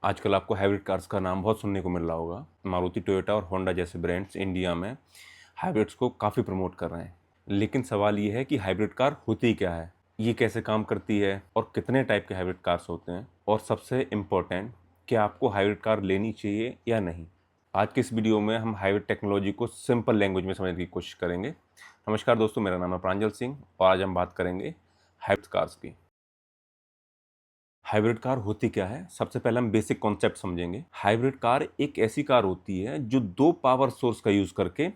आजकल आपको hybrid cars का नाम बहुत सुनने को मिल रहा होगा। मारुति, टोयोटा और होंडा जैसे ब्रांड्स इंडिया में हाइब्रिड्स को काफ़ी प्रमोट कर रहे हैं। लेकिन सवाल ये है कि हाइब्रिड कार होती क्या है, ये कैसे काम करती है और कितने टाइप के हाइब्रिड कार्स होते हैं, और सबसे इम्पोर्टेंट, क्या आपको हाइब्रिड कार लेनी चाहिए या नहीं। आज के इस वीडियो में हम हाइब्रिड टेक्नोलॉजी को सिंपल लैंग्वेज में समझने की कोशिश करेंगे। नमस्कार दोस्तों, मेरा नाम है प्रांजल सिंह और आज हम बात करेंगे हाइब्रिड कार्स की। हाइब्रिड कार होती क्या है, सबसे पहले हम बेसिक कॉन्सेप्ट समझेंगे। हाइब्रिड कार एक ऐसी कार होती है जो दो पावर सोर्स का यूज करके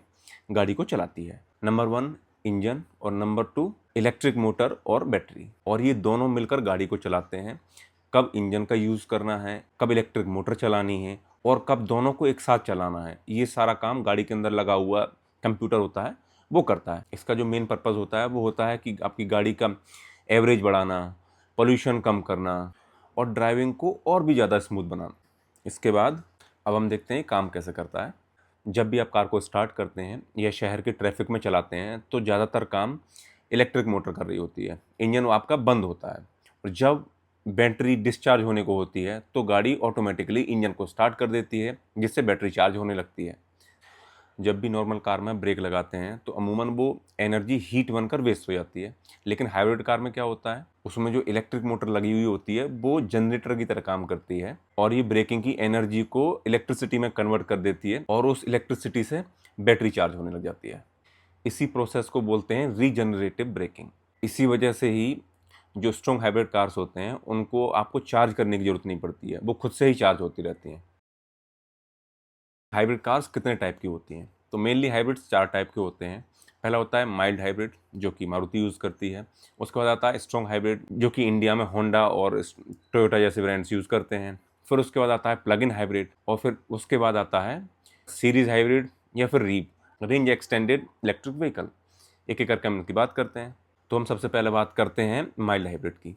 गाड़ी को चलाती है। नंबर वन इंजन और नंबर टू इलेक्ट्रिक मोटर और बैटरी, और ये दोनों मिलकर गाड़ी को चलाते हैं। कब इंजन का यूज करना है, कब इलेक्ट्रिक मोटर चलानी है और कब दोनों को एक साथ चलाना है, ये सारा काम गाड़ी के अंदर लगा हुआ कंप्यूटर होता है, वो करता है। इसका जो मेन पर्पज़ होता है वो होता है कि आपकी गाड़ी का एवरेज बढ़ाना, पोल्यूशन कम करना और ड्राइविंग को और भी ज़्यादा स्मूथ बनाना। इसके बाद अब हम देखते हैं काम कैसे करता है। जब भी आप कार को स्टार्ट करते हैं या शहर के ट्रैफिक में चलाते हैं तो ज़्यादातर काम इलेक्ट्रिक मोटर कर रही होती है, इंजन आपका बंद होता है। और जब बैटरी डिस्चार्ज होने को होती है तो गाड़ी ऑटोमेटिकली इंजन को स्टार्ट कर देती है, जिससे बैटरी चार्ज होने लगती है। जब भी नॉर्मल कार में ब्रेक लगाते हैं तो अमूमन वो एनर्जी हीट बनकर वेस्ट हो जाती है। लेकिन हाइब्रिड कार में क्या होता है, उसमें जो इलेक्ट्रिक मोटर लगी हुई होती है वो जनरेटर की तरह काम करती है और ये ब्रेकिंग की एनर्जी को इलेक्ट्रिसिटी में कन्वर्ट कर देती है और उस इलेक्ट्रिसिटी से बैटरी चार्ज होने लग जाती है। इसी प्रोसेस को बोलते हैं रीजनरेटिव ब्रेकिंग। इसी वजह से ही जो स्ट्रॉन्ग हाइब्रिड कार्स होते हैं उनको आपको चार्ज करने की जरूरत नहीं पड़ती है, वो खुद से ही चार्ज होती रहती हैं। हाइब्रिड कार्स कितने टाइप की होती हैं, तो मेनली हाइब्रिड्स चार टाइप के होते हैं। पहला होता है माइल्ड हाइब्रिड, जो कि मारुति यूज़ करती है। उसके बाद आता है स्ट्रॉन्ग हाइब्रिड, जो कि इंडिया में होंडा और टोयोटा जैसे ब्रांड्स यूज़ करते हैं। फिर उसके बाद आता है प्लग इन हाइब्रिड, और फिर उसके बाद आता है सीरीज हाइब्रिड या फिर रीप, रेंज एक्सटेंडेड इलेक्ट्रिक व्हीकल। एक एक करके हम इनकी बात करते हैं। तो हम सबसे पहले बात करते हैं माइल्ड हाइब्रिड की।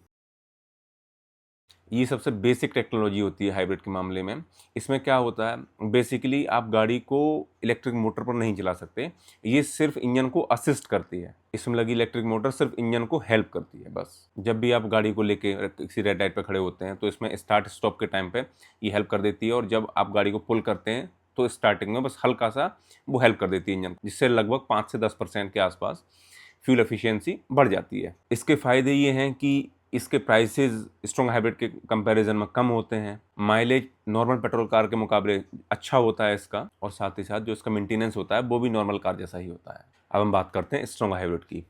ये सबसे बेसिक टेक्नोलॉजी होती है हाइब्रिड के मामले में। इसमें क्या होता है, बेसिकली आप गाड़ी को इलेक्ट्रिक मोटर पर नहीं चला सकते, ये सिर्फ इंजन को असिस्ट करती है। इसमें लगी इलेक्ट्रिक मोटर सिर्फ इंजन को हेल्प करती है बस। जब भी आप गाड़ी को लेके किसी रेड लाइट पर खड़े होते हैं तो इसमें स्टार्ट स्टॉप के टाइम पे ये हेल्प कर देती है, और जब आप गाड़ी को पुल करते हैं तो स्टार्टिंग में बस हल्का सा वो हेल्प कर देती है इंजन, जिससे लगभग 5 से 10% के आसपास फ्यूल एफिशिएंसी बढ़ जाती है। इसके फ़ायदे ये हैं कि इसके प्राइसेस स्ट्रॉन्ग हाइब्रिड के कंपैरिजन में कम होते हैं, माइलेज नॉर्मल पेट्रोल कार के मुकाबले अच्छा होता है इसका, और साथ ही साथ जो इसका मेंटेनेंस होता है वो भी नॉर्मल कार जैसा ही होता है। अब हम बात करते हैं स्ट्रॉन्ग हाइब्रिड की।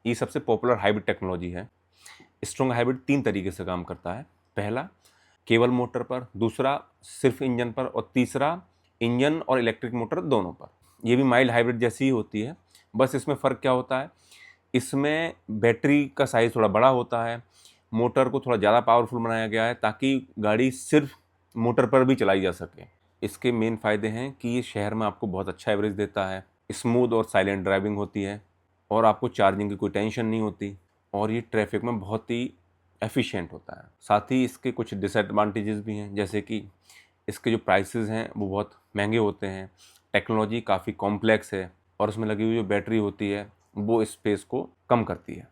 ये सबसे पॉपुलर हाइब्रिड टेक्नोलॉजी है। स्ट्रॉन्ग हाइब्रिड 3 तरीके से काम करता है। पहला केवल मोटर पर, दूसरा सिर्फ इंजन पर, और तीसरा इंजन और इलेक्ट्रिक मोटर दोनों पर। ये भी माइल्ड हाइब्रिड जैसी ही होती है, बस इसमें फ़र्क क्या होता है, इसमें बैटरी का साइज़ थोड़ा बड़ा होता है, मोटर को थोड़ा ज़्यादा पावरफुल बनाया गया है ताकि गाड़ी सिर्फ मोटर पर भी चलाई जा सके। इसके मेन फ़ायदे हैं कि ये शहर में आपको बहुत अच्छा एवरेज देता है, स्मूथ और साइलेंट ड्राइविंग होती है, और आपको चार्जिंग की कोई टेंशन नहीं होती, और ये ट्रैफिक में बहुत ही एफिशिएंट होता है। साथ ही इसके कुछ डिसएडवांटेजेस भी हैं, जैसे कि इसके जो प्राइसेस हैं वो बहुत महंगे होते हैं, टेक्नोलॉजी काफ़ी कॉम्प्लेक्स है, और उसमें लगी हुई जो बैटरी होती है वो स्पेस को कम करती है।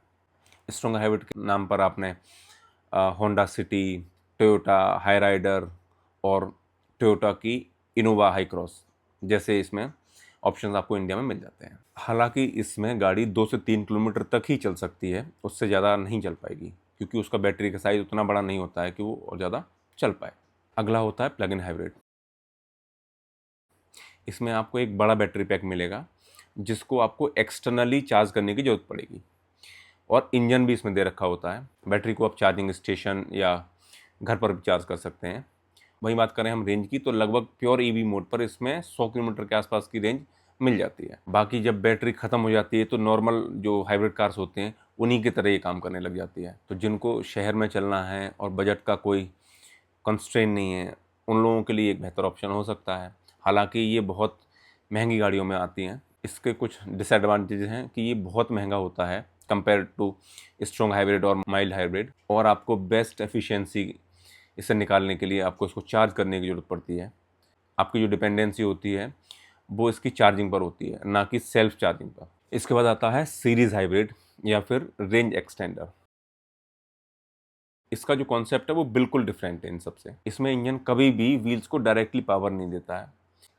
स्ट्रॉन्ग हाइब्रिड के नाम पर आपने Honda City, Toyota Hyryder और टोयोटा की इनोवा हाई क्रॉस जैसे इसमें ऑप्शंस आपको इंडिया में मिल जाते हैं। हालांकि इसमें गाड़ी 2 से 3 किलोमीटर तक ही चल सकती है, उससे ज़्यादा नहीं चल पाएगी, क्योंकि उसका बैटरी का साइज़ उतना बड़ा नहीं होता है कि वो और ज़्यादा चल पाए। अगला होता है प्लग इन हाइब्रिड। इसमें आपको एक बड़ा बैटरी पैक मिलेगा, जिसको आपको एक्सटर्नली चार्ज करने की ज़रूरत पड़ेगी, और इंजन भी इसमें दे रखा होता है। बैटरी को आप चार्जिंग स्टेशन या घर पर भी चार्ज कर सकते हैं। वहीं बात करें हम रेंज की, तो लगभग प्योर ईवी मोड पर इसमें 100 किलोमीटर के आसपास की रेंज मिल जाती है। बाकी जब बैटरी ख़त्म हो जाती है तो नॉर्मल जो हाइब्रिड कार्स होते हैं उन्हीं की तरह ये काम करने लग जाती है। तो जिनको शहर में चलना है और बजट का कोई कंस्ट्रेन नहीं है, उन लोगों के लिए एक बेहतर ऑप्शन हो सकता है। हालांकि ये बहुत महंगी गाड़ियों में आती हैं। इसके कुछ डिसएडवांटेज हैं कि ये बहुत महंगा होता है कंपेयर टू स्ट्रॉन्ग हाइब्रिड और माइल्ड हाइब्रिड, और आपको बेस्ट एफिशिएंसी इसे निकालने के लिए आपको इसको चार्ज करने की ज़रूरत पड़ती है। आपकी जो डिपेंडेंसी होती है वो इसकी चार्जिंग पर होती है, ना कि सेल्फ चार्जिंग पर। इसके बाद आता है सीरीज़ हाइब्रिड या फिर रेंज एक्सटेंडर। इसका जो कॉन्सेप्ट है वो बिल्कुल डिफरेंट है इन सब से। इसमें इंजन कभी भी व्हील्स को डायरेक्टली पावर नहीं देता है।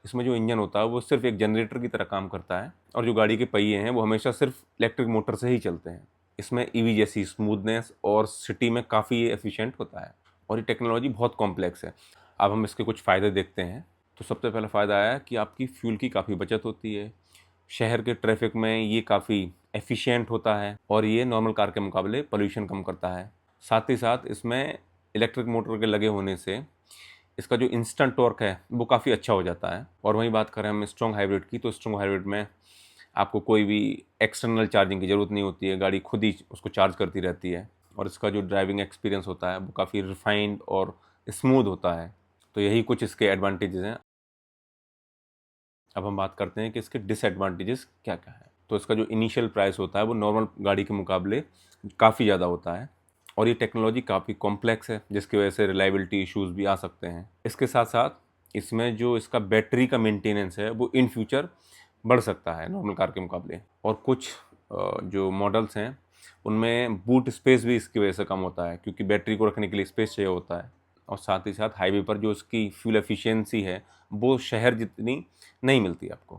इसमें जो इंजन होता है वो सिर्फ एक जनरेटर की तरह काम करता है, और जो गाड़ी के पहिए हैं वो हमेशा सिर्फ इलेक्ट्रिक मोटर से ही चलते हैं। इसमें ईवी जैसी स्मूथनेस और सिटी में काफ़ी एफिशिएंट होता है, और ये टेक्नोलॉजी बहुत कॉम्प्लेक्स है। अब हम इसके कुछ फ़ायदे देखते हैं। तो सबसे पहला फ़ायदा है कि आपकी फ्यूल की काफ़ी बचत होती है। शहर के ट्रैफिक में ये काफ़ी एफिशिएंट होता है, और ये नॉर्मल कार के मुकाबले पोल्यूशन कम करता है। साथ ही साथ इसमें इलेक्ट्रिक मोटर के लगे होने से इसका जो इंस्टेंट टॉर्क है वो काफ़ी अच्छा हो जाता है। और वहीं बात करें हम स्ट्रॉन्ग हाइब्रिड की, तो स्ट्रॉन्ग हाइब्रिड में आपको कोई भी एक्सटर्नल चार्जिंग की ज़रूरत नहीं होती है, गाड़ी खुद ही उसको चार्ज करती रहती है, और इसका जो ड्राइविंग एक्सपीरियंस होता है वो काफ़ी रिफाइंड और स्मूथ होता है। तो यही कुछ इसके एडवांटेजेस हैं। अब हम बात करते हैं कि इसके डिसएडवांटेजेस क्या क्या है। तो इसका जो इनिशियल प्राइस होता है वो नॉर्मल गाड़ी के मुकाबले काफ़ी ज़्यादा होता है, और ये टेक्नोलॉजी काफ़ी कॉम्प्लेक्स है, जिसकी वजह से रिलायबिलिटी इश्यूज़ भी आ सकते हैं। इसके साथ साथ इसमें जो इसका बैटरी का मेंटेनेंस है वो इन फ्यूचर बढ़ सकता है नॉर्मल कार के मुकाबले। और कुछ जो मॉडल्स हैं उनमें बूट स्पेस भी इसकी वजह से कम होता है, क्योंकि बैटरी को रखने के लिए स्पेस चाहिए होता है। और साथ ही साथ हाईवे पर जो इसकी फ्यूल एफिशिएंसी है वो शहर जितनी नहीं मिलती आपको।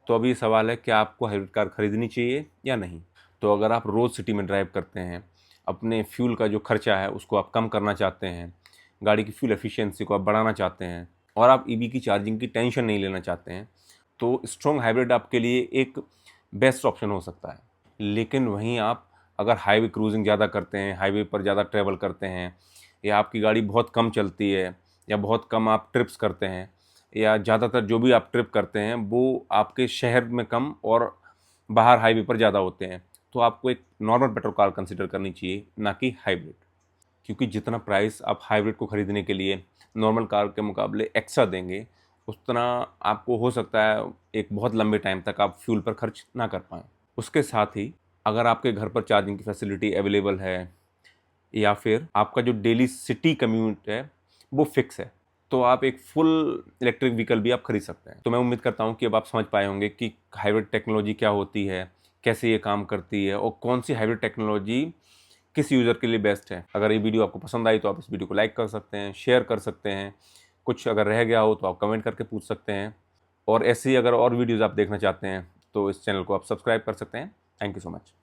तो अभी सवाल है, क्या आपको हाइब्रिड कार खरीदनी चाहिए या नहीं? तो अगर आप रोज़ सिटी में ड्राइव करते हैं, अपने फ्यूल का जो खर्चा है उसको आप कम करना चाहते हैं, गाड़ी की फ्यूल एफिशिएंसी को आप बढ़ाना चाहते हैं, और आप ईवी की चार्जिंग की टेंशन नहीं लेना चाहते हैं, तो स्ट्रॉन्ग हाइब्रिड आपके लिए एक बेस्ट ऑप्शन हो सकता है। लेकिन वहीं आप अगर हाईवे क्रूजिंग ज़्यादा करते हैं, हाईवे पर ज़्यादा ट्रैवल करते हैं, या आपकी गाड़ी बहुत कम चलती है, या बहुत कम आप ट्रिप्स करते हैं, या ज़्यादातर जो भी आप ट्रिप करते हैं वो आपके शहर में कम और बाहर हाईवे पर ज़्यादा होते हैं, तो आपको एक नॉर्मल पेट्रोल कार कंसिडर करनी चाहिए, ना कि हाइब्रिड। क्योंकि जितना प्राइस आप हाइब्रिड को ख़रीदने के लिए नॉर्मल कार के मुकाबले एक्स्ट्रा देंगे, उतना आपको हो सकता है एक बहुत लंबे टाइम तक आप फ्यूल पर खर्च ना कर पाएँ। उसके साथ ही अगर आपके घर पर चार्जिंग की फैसिलिटी अवेलेबल है, या फिर आपका जो डेली सिटी कम्यूट है वो फिक्स है, तो आप एक फुल इलेक्ट्रिक व्हीकल भी आप खरीद सकते हैं। तो मैं उम्मीद करता हूँ कि अब आप समझ पाए होंगे कि हाइब्रिड टेक्नोलॉजी क्या होती है, कैसे ये काम करती है, और कौन सी हाइब्रिड टेक्नोलॉजी किस यूज़र के लिए बेस्ट है। अगर ये वीडियो आपको पसंद आई तो आप इस वीडियो को लाइक कर सकते हैं, शेयर कर सकते हैं। कुछ अगर रह गया हो तो आप कमेंट करके पूछ सकते हैं, और ऐसे ही अगर और वीडियोज़ आप देखना चाहते हैं तो इस चैनल को आप सब्सक्राइब कर सकते हैं। Thank you so much.